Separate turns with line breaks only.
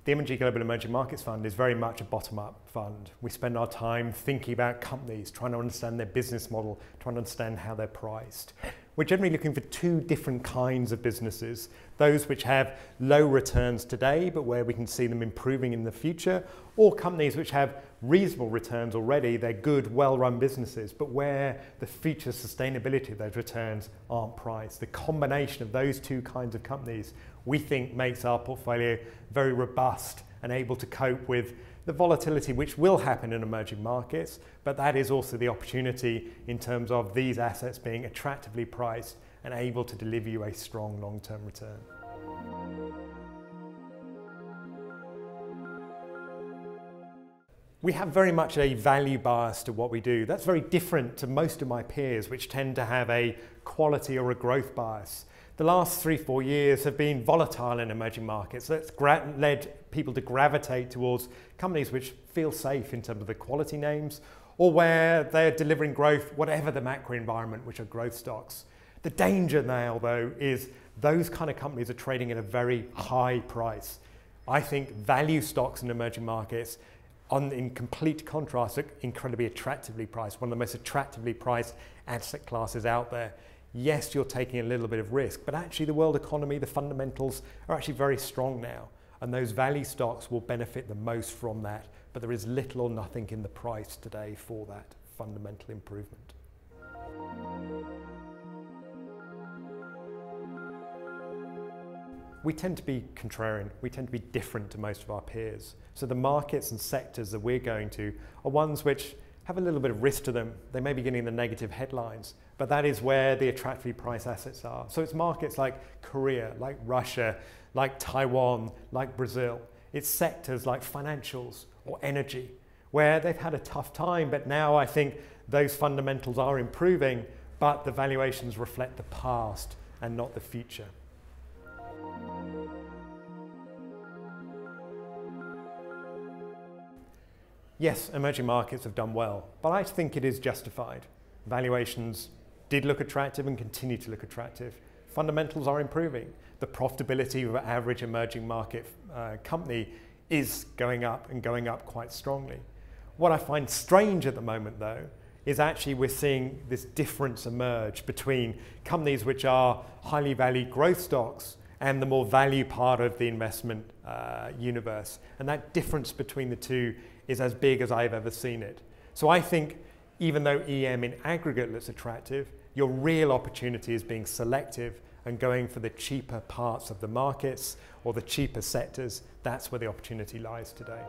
The M&G Global Emerging Markets Fund is very much a bottom-up fund. We spend our time thinking about companies, trying to understand their business model, trying to understand how they're priced. We're generally looking for two different kinds of businesses, those which have low returns today, but where we can see them improving in the future, or companies which have reasonable returns already. They're good, well-run businesses, but where the future sustainability of those returns aren't priced. The combination of those two kinds of companies we think makes our portfolio very robust and able to cope with the volatility which will happen in emerging markets, but that is also the opportunity in terms of these assets being attractively priced and able to deliver you a strong long-term return. We have very much a value bias to what we do. That's very different to most of my peers, which tend to have a quality or a growth bias. The last 3-4 years have been volatile in emerging markets. That's led people to gravitate towards companies which feel safe in terms of the quality names, or where they're delivering growth, whatever the macro environment, which are growth stocks. The danger now, though, is those kind of companies are trading at a very high price. I think value stocks in emerging markets, in complete contrast, are incredibly attractively priced, one of the most attractively priced asset classes out there. Yes, you're taking a little bit of risk, but actually the world economy, the fundamentals are actually very strong now, and those value stocks will benefit the most from that, but there is little or nothing in the price today for that fundamental improvement. We tend to be contrarian, we tend to be different to most of our peers. So the markets and sectors that we're going to are ones which have a little bit of risk to them. They may be getting the negative headlines, but that is where the attractively priced assets are. So it's markets like Korea, like Russia, like Taiwan, like Brazil. It's sectors like financials or energy, where they've had a tough time, but now I think those fundamentals are improving, but the valuations reflect the past and not the future. Yes, emerging markets have done well, but I think it is justified. Valuations did look attractive and continue to look attractive. Fundamentals are improving. The profitability of an average emerging market company is going up and going up quite strongly. What I find strange at the moment, though, is actually we're seeing this difference emerge between companies which are highly valued growth stocks and the more value part of the investment universe. And that difference between the two is as big as I've ever seen it. So I think even though EM in aggregate looks attractive, your real opportunity is being selective and going for the cheaper parts of the markets or the cheaper sectors. That's where the opportunity lies today.